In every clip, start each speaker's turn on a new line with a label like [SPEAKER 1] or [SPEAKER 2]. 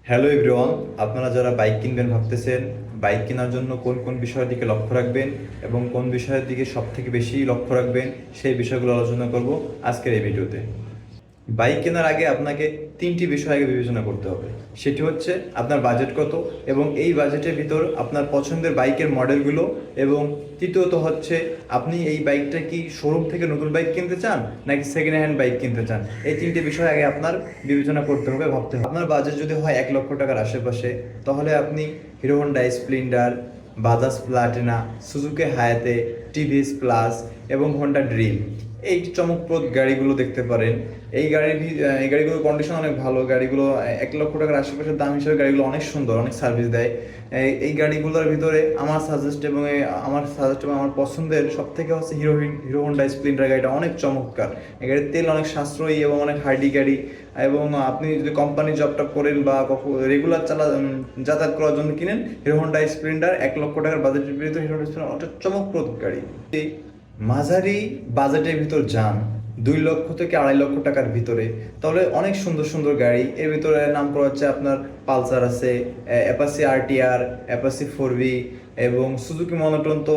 [SPEAKER 1] Hello everyone, আপনারা যারা bike কিনবেন ভাবতেছেন, বাইক কেনার জন্য কোন কোন বিষয়ের দিকে লক্ষ্য রাখবেন এবং কোন বিষয়ের দিকে সব থেকে বেশি লক্ষ্য রাখবেন সেই বিষয়গুলো আলোচনা করব আজকের এই ভিডিওতে। বাইক কেনার আগে আপনাকে তিনটি বিষয় আগে বিবেচনা করতে হবে। সেটি হচ্ছে আপনার বাজেট কত এবং এই বাজেটের ভিতর আপনার পছন্দের বাইকের মডেলগুলো, এবং তৃতীয়ত হচ্ছে আপনি এই বাইকটা কি শোরুম থেকে নতুন বাইক কিনতে চান নাকি সেকেন্ড হ্যান্ড বাইক কিনতে চান। এই তিনটি বিষয় আগে আপনার বিবেচনা করতে হবে, ভাবতে হবে। আপনার বাজেট যদি হয় 1 লক্ষ টাকার আশেপাশে, তাহলে আপনি hero Honda Splendor, Bajaj Platina, Suzuki হায়াতে, টিভিএস প্লাস এবং হোন্ডা ড্রিম, এই চমকপ্রদ গাড়িগুলো দেখতে পারেন। এই গাড়িগুলোর কন্ডিশন অনেক ভালো। গাড়িগুলো 1 লক্ষ টাকার আশেপাশের দাম হিসেবে গাড়িগুলো অনেক সুন্দর, অনেক সার্ভিস দেয়। এই গাড়িগুলোর ভিতরে আমার পছন্দের সব থেকে হচ্ছে হিরো হোন্ডা স্প্লেন্ডার গাড়িটা অনেক চমৎকার। এই গাড়ির তেল অনেক সাশ্রয়ী এবং অনেক হার্ডি গাড়ি। এবং আপনি যদি কোম্পানি জবটা করেন বা রেগুলার যাতায়াত করার জন্য কিনেন, হিরো হোন্ডা স্প্লেন্ডার 1 লক্ষ টাকার বাজেটের ভিতরে হিরো হোন্ডা স্প্লেন্ডার অনেক চমকপ্রদ গাড়ি। মাঝারি বাজেটের ভিতর যান 2 লক্ষ থেকে 2.5 লক্ষ টাকার ভিতরে, তাহলে অনেক সুন্দর সুন্দর গাড়ি এর ভিতরে নাম করা হচ্ছে আপনার পালসার আছে, অ্যাপাসি RTR, অ্যাপাসি 4V এবং সুজুকি মনোটন তো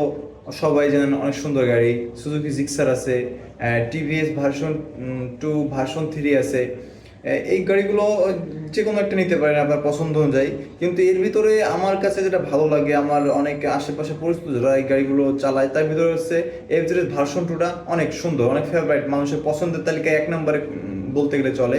[SPEAKER 1] সবাই জানেন অনেক সুন্দর গাড়ি। সুজুকি জিক্সার আছে, টিভিএস ভার্সন 2 ভার্সন 3 আছে। এই গাড়িগুলো যে কোনো একটা নিতে পারেন আপনার পছন্দ অনুযায়ী। কিন্তু এর ভিতরে আমার কাছে যেটা ভালো লাগে, আমার অনেক আশেপাশে পরিচিত যারা এই গাড়িগুলো চালায়, তার ভিতরে হচ্ছে এফজেড ভার্সন 2টা অনেক সুন্দর, অনেক ফেভারিট, মানুষের পছন্দের তালিকায় 1 নম্বরে বলতে গেলে চলে।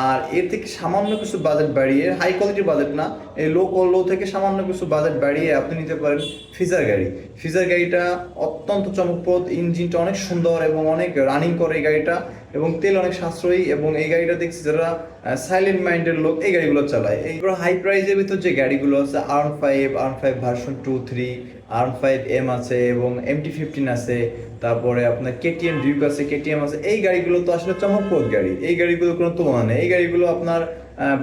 [SPEAKER 1] আর এর থেকে সামান্য কিছু বাজেট বাড়িয়ে, হাই কোয়ালিটির বাজেট না, এই লো থেকে সামান্য কিছু বাজেট বাড়িয়ে আপনি নিতে পারেন ফিজার গাড়ি। ফিজার গাড়িটা অত্যন্ত চমকপ্রদ, ইঞ্জিনটা অনেক সুন্দর এবং অনেক রানিং করে এই গাড়িটা, এবং তেল অনেক সাশ্রয়ী। এবং এই গাড়িটা দেখছি যারা সাইলেন্ট মাইন্ডের লোক এই গাড়িগুলো চালায়। এইগুলো হাই প্রাইসের ভিতর যে গাড়িগুলো আছে, earn five version 2 3, earn 5 M আছে এবং MT-15 আছে, তারপরে আপনার KTM ডিউক আছে, KTM আছে। এই গাড়িগুলো তো আসলে চমকপ্রদ গাড়ি, এই গাড়িগুলোর কোনো তুলনা নেই। এই গাড়িগুলো আপনার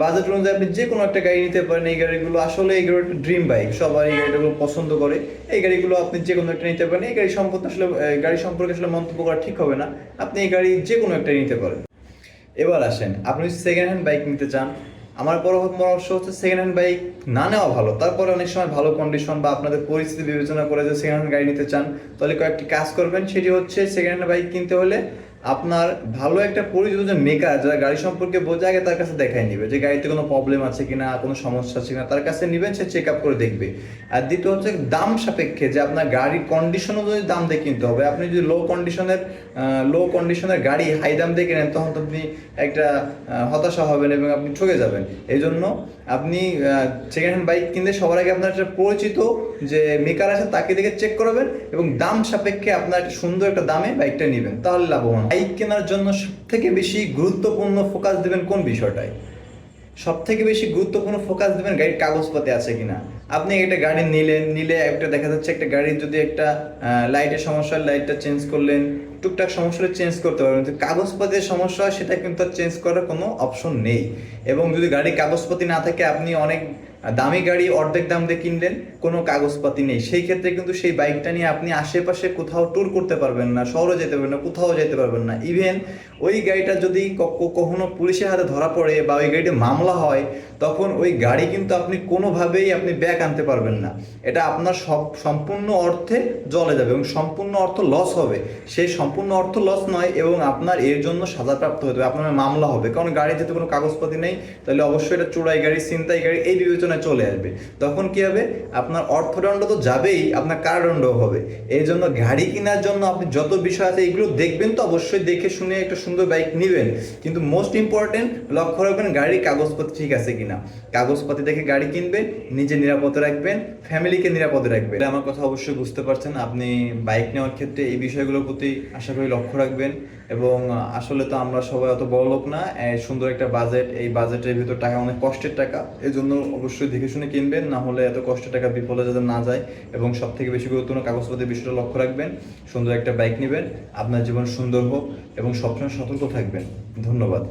[SPEAKER 1] বাজেট অনুযায়ী আপনি যে কোনো একটা গাড়ি নিতে পারেন। এই গাড়িগুলো আসলে এই গাড়িটা ড্রিম বাইক, সবাই এই গাড়িগুলো পছন্দ করে। এই গাড়িগুলো আপনি যে কোনো একটা নিতে পারেন। এই গাড়ি সম্পর্কে আসলে মন্তব্য করা ঠিক হবে না, আপনি এই গাড়ি যে কোনো একটা নিতে পারেন। এবার আসেন, আপনি যদি সেকেন্ড হ্যান্ড বাইক নিতে চান, আমার পরামর্শ হচ্ছে সেকেন্ড হ্যান্ড বাইক না নেওয়া ভালো। তারপরে অনেক সময় ভালো কন্ডিশন বা আপনাদের পরিস্থিতি বিবেচনা করে যে সেকেন্ড হ্যান্ড গাড়ি নিতে চান, তাহলে কয়েকটি কাজ করবেন। সেটি হচ্ছে, সেকেন্ড হ্যান্ড বাইক কিনতে হলে আপনার ভালো একটা পরিচিত যে মেকার, যারা গাড়ি সম্পর্কে বোঝে, আগে তার কাছে দেখাই নিবে যে গাড়িতে কোনো প্রবলেম আছে কিনা, কোনো সমস্যা আছে কিনা, তার কাছে নিবেন, সে চেক আপ করে দেখবে। আর দ্বিতীয় হচ্ছে দাম সাপেক্ষে, যে আপনার গাড়ির কন্ডিশন অনুযায়ী দাম দিয়ে কিনতে হবে। আপনি যদি লো কন্ডিশনের গাড়ি হাই দাম দিয়ে কেনেন, তখন তো আপনি একটা হতাশা হবেন এবং আপনি ঠকে যাবেন। এই জন্য আপনি সেকেন্ড হ্যান্ড বাইক কিনতে সবার আগে আপনার একটা পরিচিত যে মেকার আছে তাকে দেখে চেক করাবেন, এবং দাম সাপেক্ষে আপনার একটা সুন্দর একটা দামে বাইকটা নেবেন, তাহলে লাভবান। বাইক কেনার জন্য সব থেকে বেশি গুরুত্বপূর্ণ ফোকাস দেবেন কোন বিষয়টায়? সব থেকে বেশি গুরুত্বপূর্ণ ফোকাস দেবেন গাড়ির কাগজপাতি আছে কিনা। আপনি একটা গাড়ি নিলে একটা দেখা যাচ্ছে একটা গাড়ির যদি একটা লাইটের সমস্যা, লাইটটা চেঞ্জ করলেন, টুকটাক সমস্যাটা চেঞ্জ করতে পারবেন। কিন্তু কাগজপাতির সমস্যা হয়, সেটা কিন্তু আর চেঞ্জ করার কোনো অপশন নেই। এবং যদি গাড়ির কাগজপাতি না থাকে, আপনি অনেক দামি গাড়ি অর্ধেক দাম দিয়ে কিনলেন, কোনো কাগজপাতি নেই, সেই ক্ষেত্রে কিন্তু সেই বাইকটা নিয়ে আপনি আশেপাশে কোথাও ট্যুর করতে পারবেন না, শহরে যেতে পারবেন না, কোথাও যেতে পারবেন না। ইভেন ওই গাড়িটা যদি কখনো পুলিশের হাতে ধরা পড়ে বা ওই গাড়িতে মামলা হয়, তখন ওই গাড়ি কিন্তু আপনি কোনোভাবেই আপনি ব্যাক আনতে পারবেন না। এটা আপনার সম্পূর্ণ অর্থে জলে যাবে এবং সম্পূর্ণ অর্থ লস হবে। সেই সম্পূর্ণ অর্থ লস নয়, এবং আপনার এর জন্য সাজাপ্রাপ্ত হতে হবে, আপনার মামলা হবে। কারণ গাড়ি যেহেতু কোনো কাগজপাতি নেই, তাহলে অবশ্যই এটা চোরাই গাড়ি, ছিনতাই গাড়ি, এই বিবেচনায় চলে আসবে। তখন কি হবে, আপনার অর্থদণ্ড তো যাবেই, আপনার কারাদণ্ডও হবে। এই জন্য গাড়ি কেনার জন্য আপনি যত বিষয় আছে এগুলো দেখবেন, তো অবশ্যই দেখে শুনে একটা সুন্দর বাইক নেবেন। কিন্তু মোস্ট ইম্পর্টেন্ট লক্ষ্য রাখবেন গাড়ির কাগজপত্র ঠিক আছে কিনা। কাগজপাতি দেখে গাড়ি কিনবেন, নিজে নিরাপদে রাখবেন, ফ্যামিলিকে নিরাপদে রাখবেন। এটা আমার কথা অবশ্যই বুঝতে পারছেন। আপনি বাইক নেওয়ার ক্ষেত্রে এই বিষয়গুলোর প্রতি আশা করি লক্ষ্য রাখবেন। এবং আসলে তো আমরা সবাই অত বড় লোক না, সুন্দর একটা বাজেট, এই বাজেটের ভিতর টাকা অনেক কষ্টের টাকা। এই জন্য অবশ্যই দেখে শুনে কিনবেন, না হলে এত কষ্টের টাকা বিফলে যাতে না যায়। এবং সব থেকে বেশি গুরুত্বপূর্ণ কাগজপত্রের বিষয়টা লক্ষ্য রাখবেন। সুন্দর একটা বাইক নেবেন, আপনার জীবন সুন্দর হোক এবং সবসময় সতর্ক থাকবেন। ধন্যবাদ।